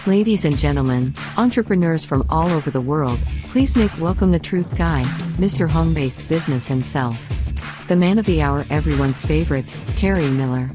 Ladies and gentlemen, entrepreneurs from all over the world, please make welcome the truth guy, Mr. Home-Based Business himself. The man of the hour, everyone's favorite, Kerry Miller.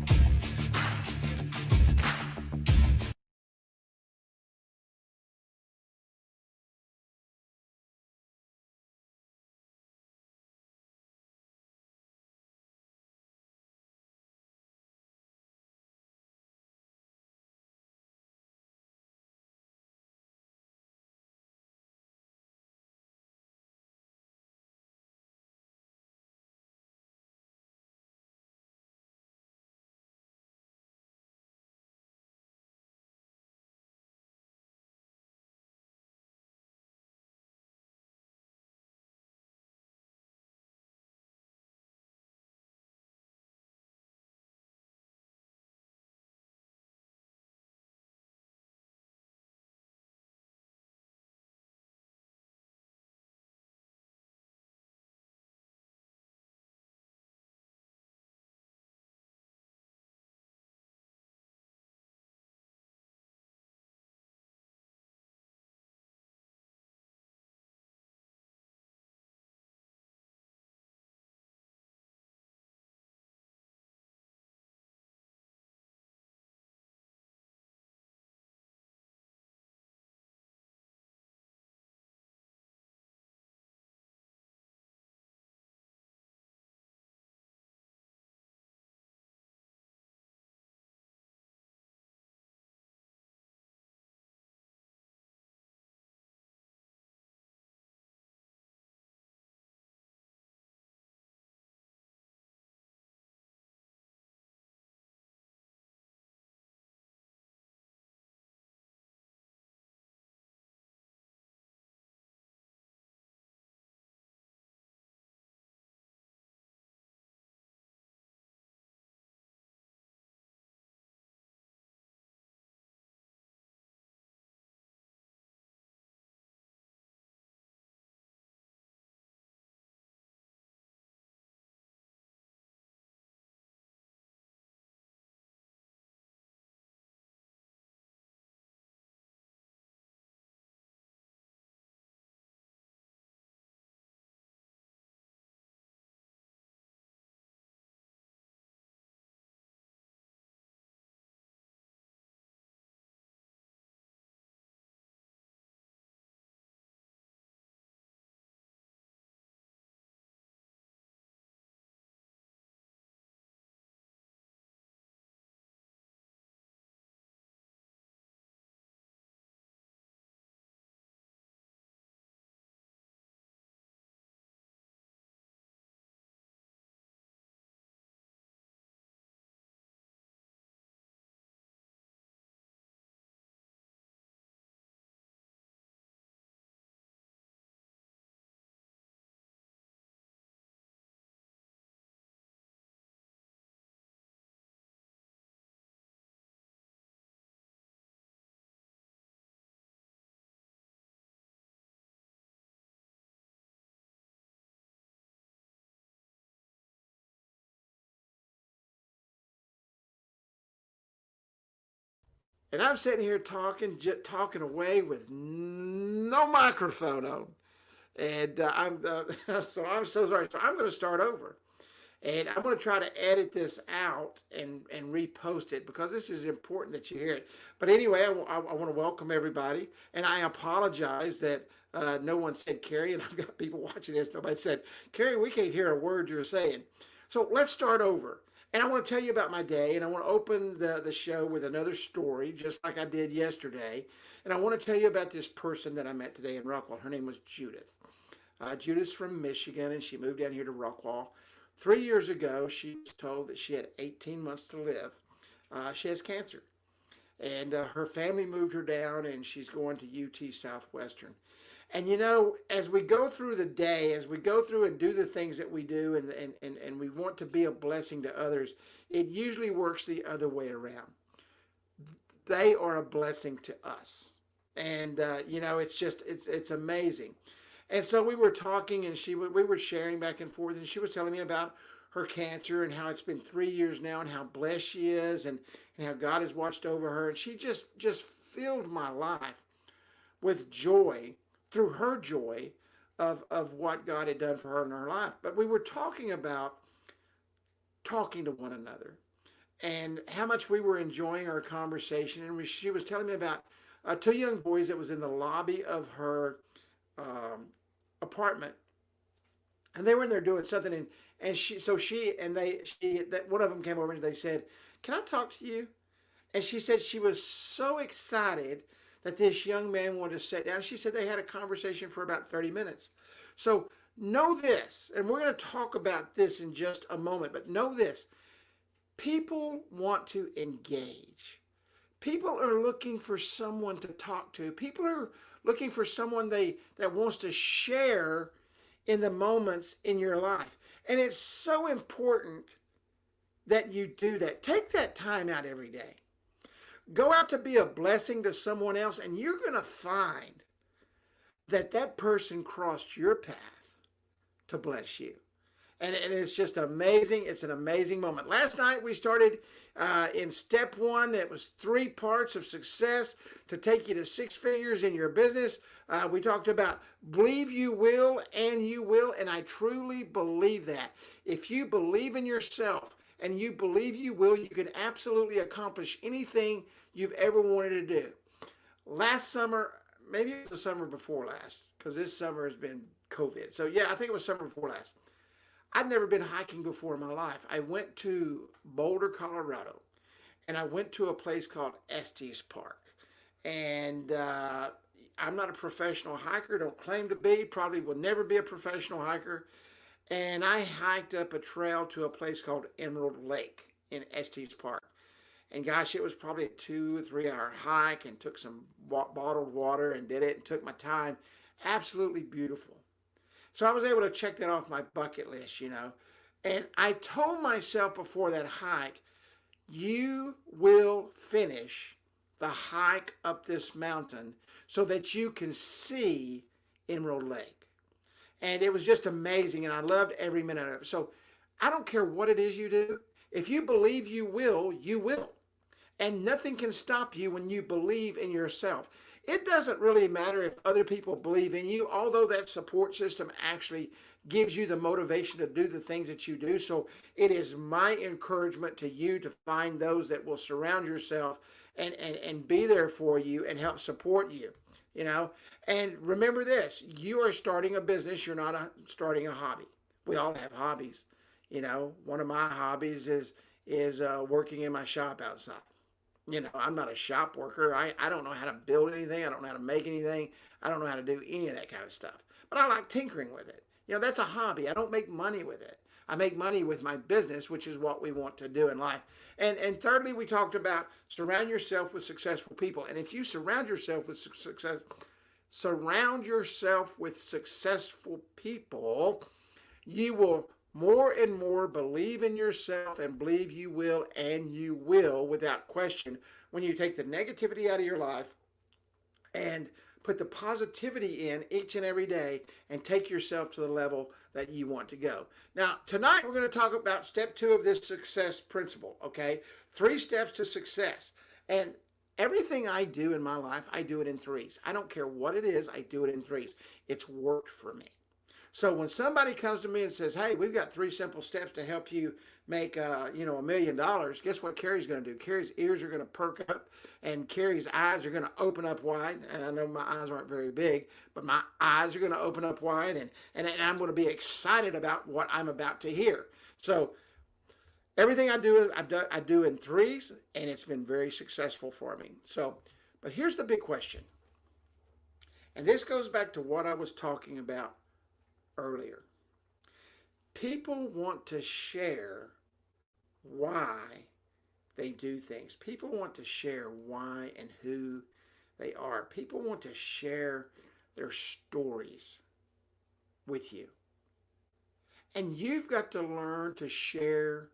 And I'm sitting here talking away with no microphone on, and I'm so sorry. So I'm going to start over, and I'm going to try to edit this out and repost it because this is important that you hear it. But anyway, I want to welcome everybody, and I apologize that no one said Kerry, and I've got people watching this. Nobody said Kerry. We can't hear a word you're saying. So let's start over. And I want to tell you about my day, and I want to open the show with another story, just like I did yesterday. And I want to tell you about this person that I met today in Rockwall. Her name was Judith. Judith's from Michigan, and she moved down here to Rockwall. 3 years ago, she was told that she had 18 months to live. She has cancer, and her family moved her down, and she's going to UT Southwestern. And as we go through the day, as we go through and do the things that we do, and we want to be a blessing to others, it usually works the other way around. They are a blessing to us. And it's amazing. And so we were talking, and we were sharing back and forth, and she was telling me about her cancer and how it's been 3 years now, and how blessed she is, and how God has watched over her. And she just filled my life with joy through her joy of what God had done for her in her life. But we were talking about talking to one another and how much we were enjoying our conversation. And she was telling me about two young boys that was in the lobby of her apartment, and they were in there doing something. And that one of them came over and they said, "Can I talk to you?" And she said she was so excited that this young man wanted to sit down. She said they had a conversation for about 30 minutes. So know this, and we're going to talk about this in just a moment, but know this. People want to engage. People are looking for someone to talk to. People are looking for someone that wants to share in the moments in your life. And it's so important that you do that. Take that time out every day. Go out to be a blessing to someone else, and you're going to find that that person crossed your path to bless you. And it's just amazing. It's an amazing moment. Last night we started in step one. It was 3 parts of success to take you to 6 figures in your business. We talked about believe you will and you will. And I truly believe that. If you believe in yourself and you believe you will, you can absolutely accomplish anything you've ever wanted to do. Last summer, maybe it was the summer before last, because this summer has been COVID. So yeah, I think it was summer before last. I'd never been hiking before in my life. I went to Boulder, Colorado, and I went to a place called Estes Park. And I'm not a professional hiker, don't claim to be, probably will never be a professional hiker. And I hiked up a trail to a place called Emerald Lake in Estes Park. And gosh, it was probably a 2 or 3 hour hike, and took some bottled water and did it and took my time. Absolutely beautiful. So I was able to check that off my bucket list, you know. And I told myself before that hike, you will finish the hike up this mountain so that you can see Emerald Lake. And it was just amazing, and I loved every minute of it. So I don't care what it is you do. If you believe you will, you will. And nothing can stop you when you believe in yourself. It doesn't really matter if other people believe in you, although that support system actually gives you the motivation to do the things that you do. So it is my encouragement to you to find those that will surround yourself and be there for you and help support you, you know. And remember this, you are starting a business, you're not starting a hobby. We all have hobbies. You know, one of my hobbies is working in my shop outside. You know, I'm not a shop worker. I don't know how to build anything. I don't know how to make anything. I don't know how to do any of that kind of stuff. But I like tinkering with it. You know, that's a hobby. I don't make money with it. I make money with my business, which is what we want to do in life. And thirdly, we talked about surround yourself with successful people. And if you surround yourself with successful people, you will more and more believe in yourself and believe you will, and you will without question, when you take the negativity out of your life and put the positivity in each and every day and take yourself to the level that you want to go. Now, tonight we're going to talk about step 2 of this success principle, okay? 3 steps to success. And everything I do in my life, I do it in 3s. I don't care what it is, I do it in 3s. It's worked for me. So when somebody comes to me and says, "Hey, we've got 3 simple steps to help you make, $1 million," guess what Kerry's going to do? Kerry's ears are going to perk up, and Kerry's eyes are going to open up wide. And I know my eyes aren't very big, but my eyes are going to open up wide, and I'm going to be excited about what I'm about to hear. So everything I do, I do in 3s, and it's been very successful for me. So, but here's the big question, and this goes back to what I was talking about earlier. People want to share why they do things. People want to share why and who they are. People want to share their stories with you. And you've got to learn to share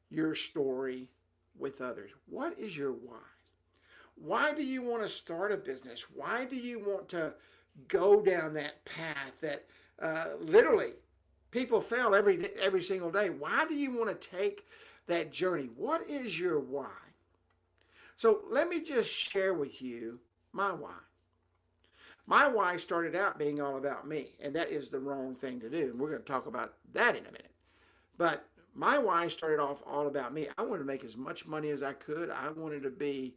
your story with others. What is your why? Why do you want to start a business? Why do you want to go down that path that literally people fail every single day? Why do you want to take that journey? What is your why? So let me just share with you my why. My why started out being all about me, and that is the wrong thing to do. And we're going to talk about that in a minute. But my why started off all about me. I wanted to make as much money as I could. I wanted to be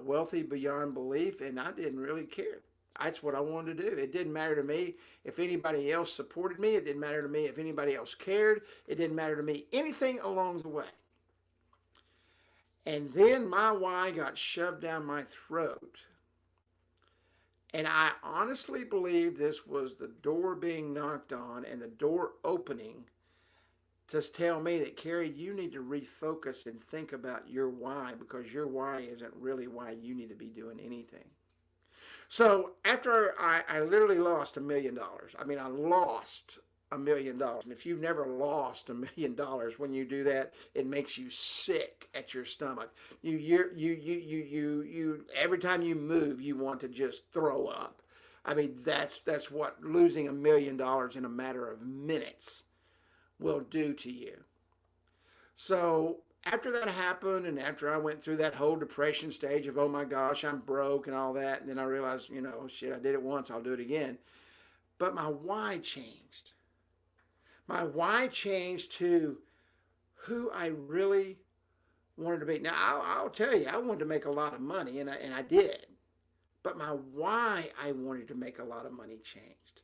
wealthy beyond belief, and I didn't really care. That's what I wanted to do. It didn't matter to me if anybody else supported me. It didn't matter to me if anybody else cared. It didn't matter to me anything along the way. And then my why got shoved down my throat. And I honestly believe this was the door being knocked on and the door opening to tell me that, Kerry, you need to refocus and think about your why, because your why isn't really why you need to be doing anything. So after I literally lost $1,000,000. I mean, I lost $1,000,000. And if you've never lost $1,000,000, when you do that, it makes you sick at your stomach. Every time you move, you want to just throw up. I mean, that's what losing $1,000,000 in a matter of minutes will do to you. So after that happened, and after I went through that whole depression stage of, oh my gosh, I'm broke and all that, and then I realized, shit, I did it once, I'll do it again. But my why changed. My why changed to who I really wanted to be. Now, I'll tell you, I wanted to make a lot of money, and I did. But my why I wanted to make a lot of money changed.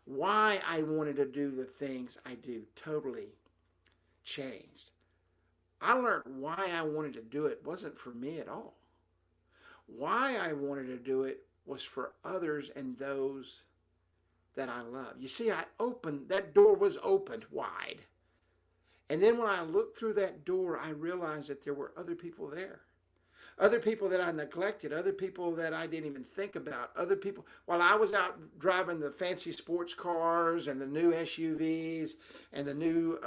Why I wanted to do the things I do totally changed. I learned why I wanted to do it wasn't for me at all. Why I wanted to do it was for others and those that I love. You see, that door was opened wide. And then when I looked through that door, I realized that there were other people there. Other people that I neglected, other people that I didn't even think about, other people. While I was out driving the fancy sports cars and the new SUVs and the new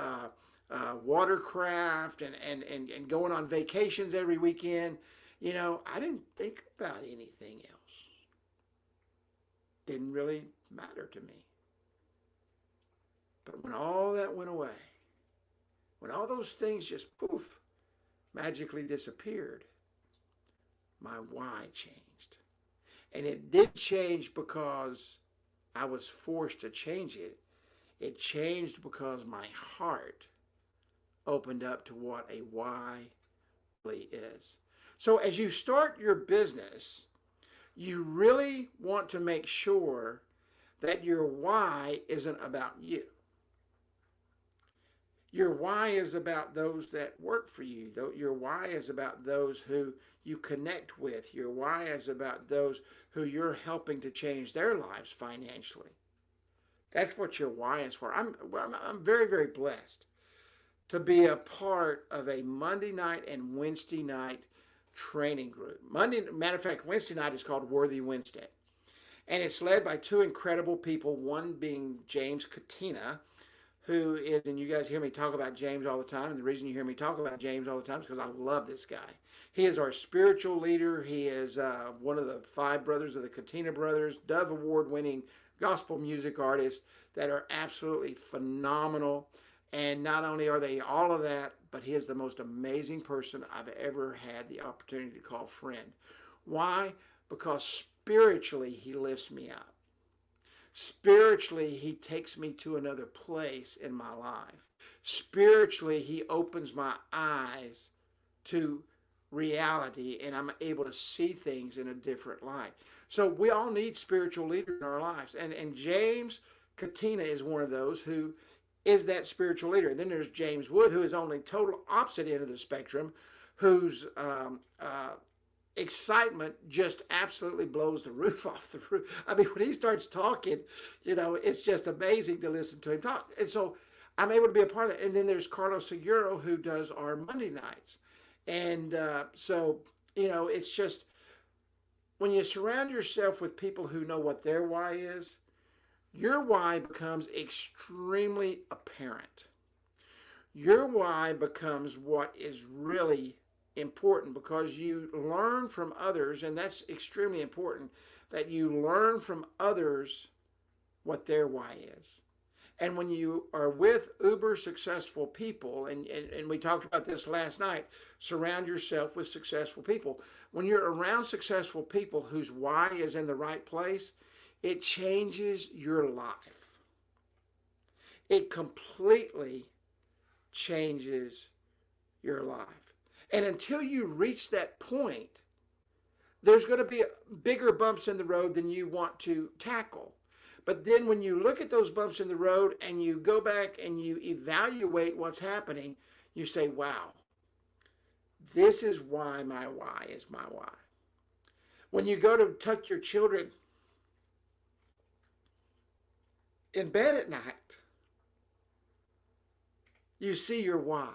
watercraft and going on vacations every weekend, I didn't think about anything else. Didn't really matter to me. But when all that went away, when all those things just poof, magically disappeared, my why changed. And it did change because I was forced to change it. It changed because my heart opened up to what a why really is. So as you start your business, you really want to make sure that your why isn't about you. Your why is about those that work for you. Your why is about those who you connect with. Your why is about those who you're helping to change their lives financially. That's what your why is for. I'm very, very blessed to be a part of a Monday night and Wednesday night training group. Matter of fact, Wednesday night is called Worthy Wednesday. And it's led by two incredible people, one being James Katina, who is, and you guys hear me talk about James all the time, and the reason you hear me talk about James all the time is because I love this guy. He is our spiritual leader. He is one of the 5 brothers of the Katina brothers, Dove Award-winning gospel music artists that are absolutely phenomenal. And not only are they all of that, but he is the most amazing person I've ever had the opportunity to call friend. Why? Because spiritually, he lifts me up. Spiritually, he takes me to another place in my life. Spiritually, he opens my eyes to reality, and I'm able to see things in a different light. So we all need spiritual leaders in our lives. And James Katina is one of those who is that spiritual leader. And then there's James Wood, who is on the total opposite end of the spectrum, whose excitement just absolutely blows the roof off the roof. I mean, when he starts talking, it's just amazing to listen to him talk. And so I'm able to be a part of that. And then there's Carlos Seguro, who does our Monday nights. And it's just, when you surround yourself with people who know what their why is, your why becomes extremely apparent. Your why becomes what is really important, because you learn from others, and that's extremely important, that you learn from others what their why is. And when you are with uber successful people, and we talked about this last night, surround yourself with successful people. When you're around successful people whose why is in the right place, it changes your life. It completely changes your life. And until you reach that point, there's going to be bigger bumps in the road than you want to tackle. But then when you look at those bumps in the road and you go back and you evaluate what's happening, you say, wow, this is why my why is my why. When you go to tuck your children in bed at night, you see your why.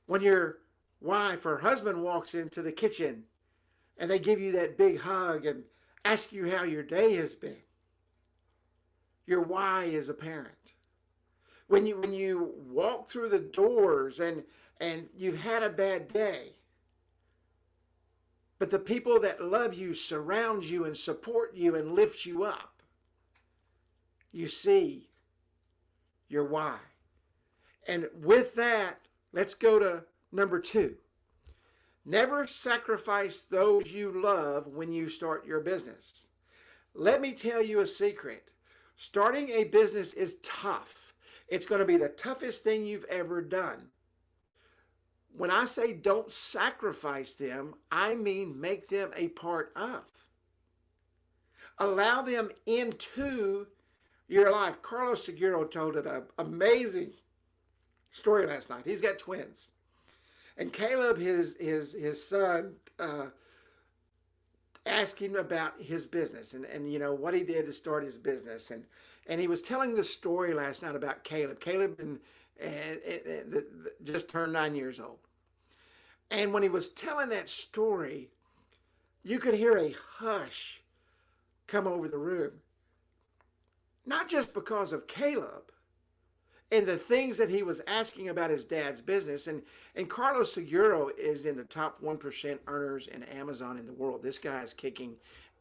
When your wife or husband walks into the kitchen and they give you that big hug and ask you how your day has been, your why is apparent. When you walk through the doors and you've had a bad day, but the people that love you surround you and support you and lift you up, you see your why. And with that, let's go to number 2. Never sacrifice those you love when you start your business. Let me tell you a secret. Starting a business is tough. It's going to be the toughest thing you've ever done. When I say don't sacrifice them, I mean make them a part of. Allow them into your life. Carlos Seguro told an amazing story last night. He's got twins. And Caleb, his son, asked him about his business and you know what he did to start his business, and he was telling the story last night about Caleb. Caleb just turned 9 years old, and when he was telling that story, you could hear a hush come over the room, not just because of Caleb and the things that he was asking about his dad's business. And Carlos Seguro is in the top 1% earners in Amazon in the world. This guy is kicking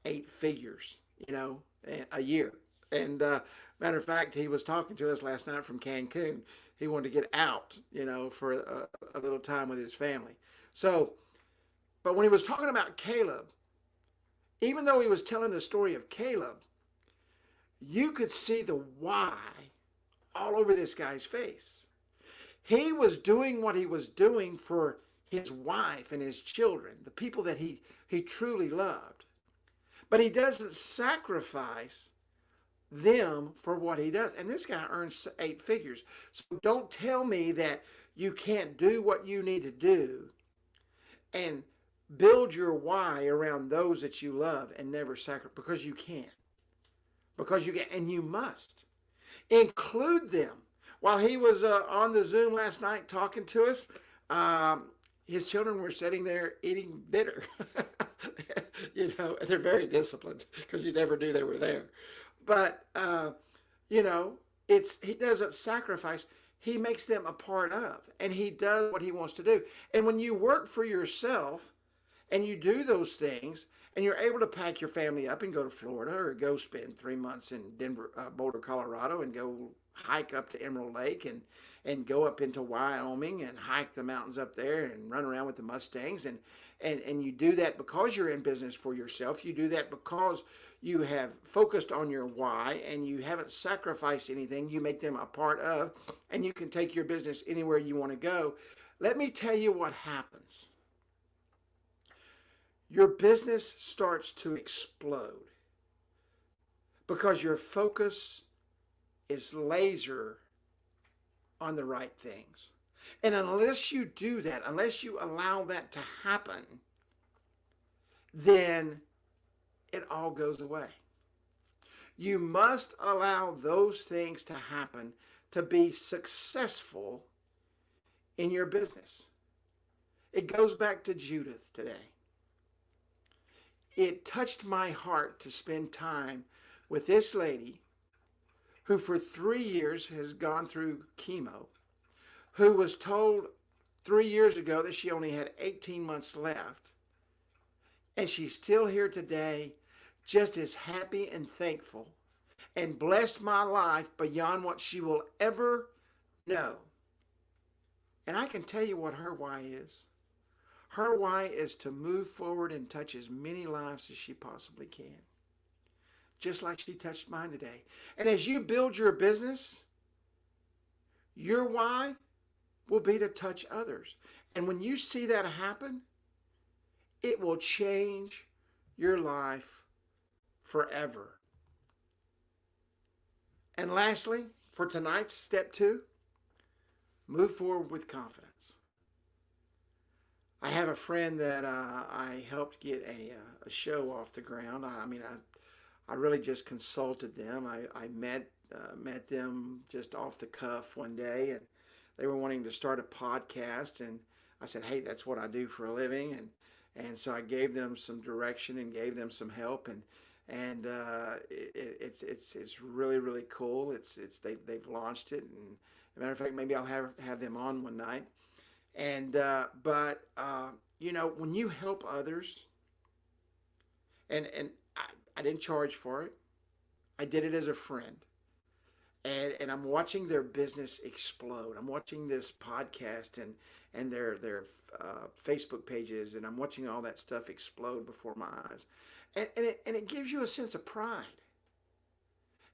8 figures, a year. And matter of fact, he was talking to us last night from Cancun. He wanted to get out, for a little time with his family. So, but when he was talking about Caleb, even though he was telling the story of Caleb, you could see the why all over this guy's face. He was doing what he was doing for his wife and his children, the people that he truly loved. But he doesn't sacrifice them for what he does. And this guy earns 8 figures. So don't tell me that you can't do what you need to do and build your why around those that you love and never sacrifice, because you can. Because you can, and you must. Include them. While he was on the Zoom last night talking to us, his children were sitting there eating bitter. They're very disciplined because you never knew they were there. But, he doesn't sacrifice. He makes them a part of, and he does what he wants to do. And when you work for yourself and you do those things, and you're able to pack your family up and go to Florida or go spend 3 months in Boulder, Colorado, and go hike up to Emerald Lake and go up into Wyoming and hike the mountains up there and run around with the Mustangs. And you do that because you're in business for yourself. You do that because you have focused on your why and you haven't sacrificed anything. You make them a part of, and you can take your business anywhere you want to go. Let me tell you what happens. Your business starts to explode because your focus is laser on the right things. And unless you do that, unless you allow that to happen, then it all goes away. You must allow those things to happen to be successful in your business. It goes back to Judith today. It touched my heart to spend time with this lady who for 3 years has gone through chemo, who was told 3 years ago that she only had 18 months left. And she's still here today, just as happy and thankful and blessed my life beyond what she will ever know. And I can tell you what her why is. Her why is to move forward and touch as many lives as she possibly can, just like she touched mine today. And as you build your business, your why will be to touch others. And when you see that happen, it will change your life forever. And lastly, for tonight's step 2, move forward with confidence. I have a friend that I helped get a show off the ground. I really just consulted them. I met them just off the cuff one day, and they were wanting to start a podcast. And I said, hey, that's what I do for a living. And so I gave them some direction and gave them some help. And it's really, really cool. They've launched it. And as a matter of fact, maybe I'll have them on one night. And when you help others, and I didn't charge for it. I did it as a friend. And I'm watching their business explode. I'm watching this podcast and their Facebook pages, and I'm watching all that stuff explode before my eyes. And it gives you a sense of pride.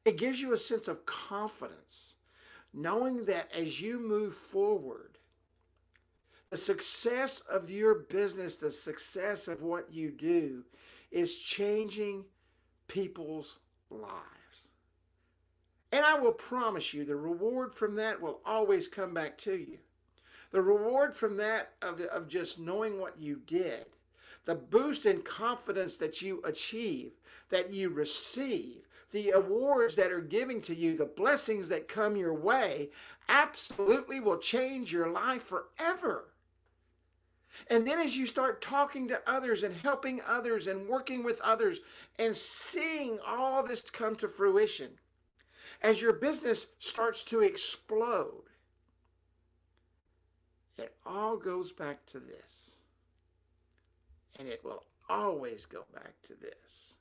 It gives you a sense of confidence, knowing that as you move forward, the success of your business, the success of what you do is changing people's lives. And I will promise you, the reward from that will always come back to you. The reward from that of just knowing what you did, the boost in confidence that you achieve, that you receive, the awards that are given to you, the blessings that come your way, absolutely will change your life forever. And then as you start talking to others and helping others and working with others and seeing all this come to fruition, as your business starts to explode, it all goes back to this. And it will always go back to this.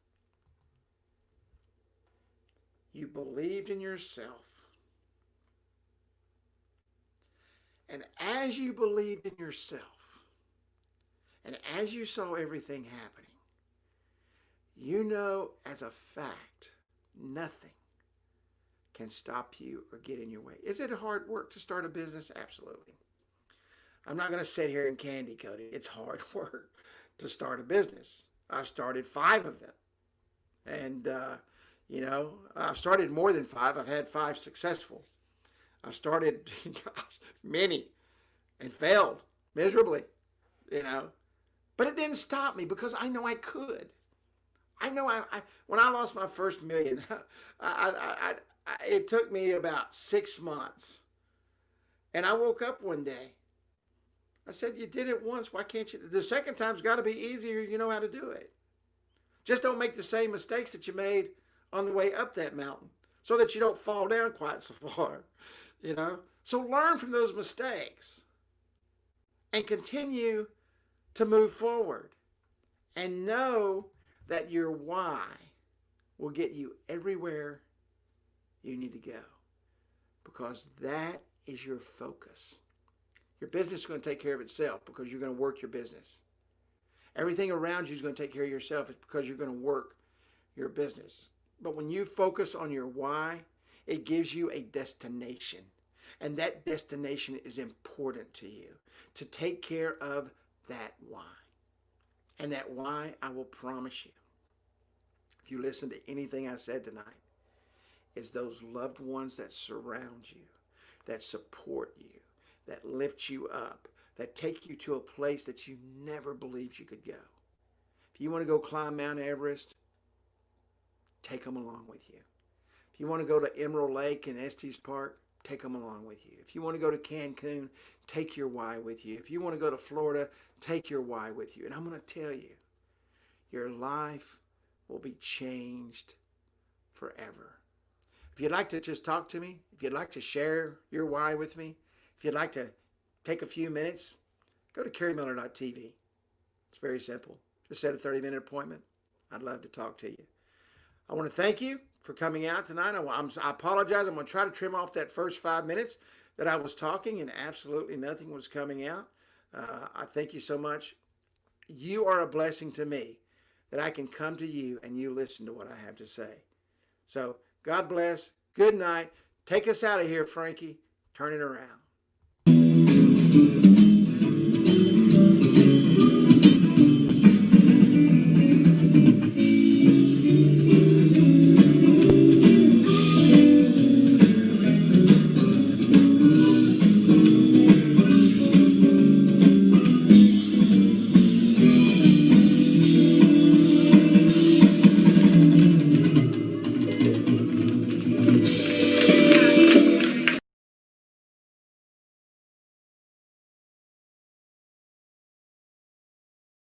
You believed in yourself. And as you believed in yourself, and as you saw everything happening, you know as a fact, nothing can stop you or get in your way. Is it hard work to start a business? Absolutely. I'm not going to sit here and candy coat it. It's hard work to start a business. I've started 5 of them. And, I've started more than 5. I've had 5 successful. I've started many and failed miserably, But it didn't stop me because I know I could. I know when I lost my first million, it took me about 6 months. And I woke up one day. I said, you did it once. Why can't you? The second time's got to be easier. You know how to do it. Just don't make the same mistakes that you made on the way up that mountain so that you don't fall down quite so far, So learn from those mistakes and continue to move forward and know that your why will get you everywhere you need to go, because that is your focus. Your business is going to take care of itself because you're going to work your business. Everything around you is going to take care of yourself. It's because you're going to work your business. But when you focus on your why, it gives you a destination. And that destination is important to you, to take care of that why. And that why, I will promise you, if you listen to anything I said tonight, is those loved ones that surround you, that support you, that lift you up, that take you to a place that you never believed you could go. If you want to go climb Mount Everest, take them along with you. If you want to go to Emerald Lake and Estes Park, take them along with you. If you want to go to Cancun, take your why with you. If you want to go to Florida, take your why with you. And I'm going to tell you, your life will be changed forever. If you'd like to just talk to me, if you'd like to share your why with me, if you'd like to take a few minutes, go to kerrymiller.tv. It's very simple. Just set a 30-minute appointment. I'd love to talk to you. I want to thank you for coming out tonight. I apologize. I'm going to try to trim off that first 5 minutes that I was talking and absolutely nothing was coming out. I thank you so much. You are a blessing to me that I can come to you and you listen to what I have to say. So God bless. Good night. Take us out of here, Frankie. Turn it around.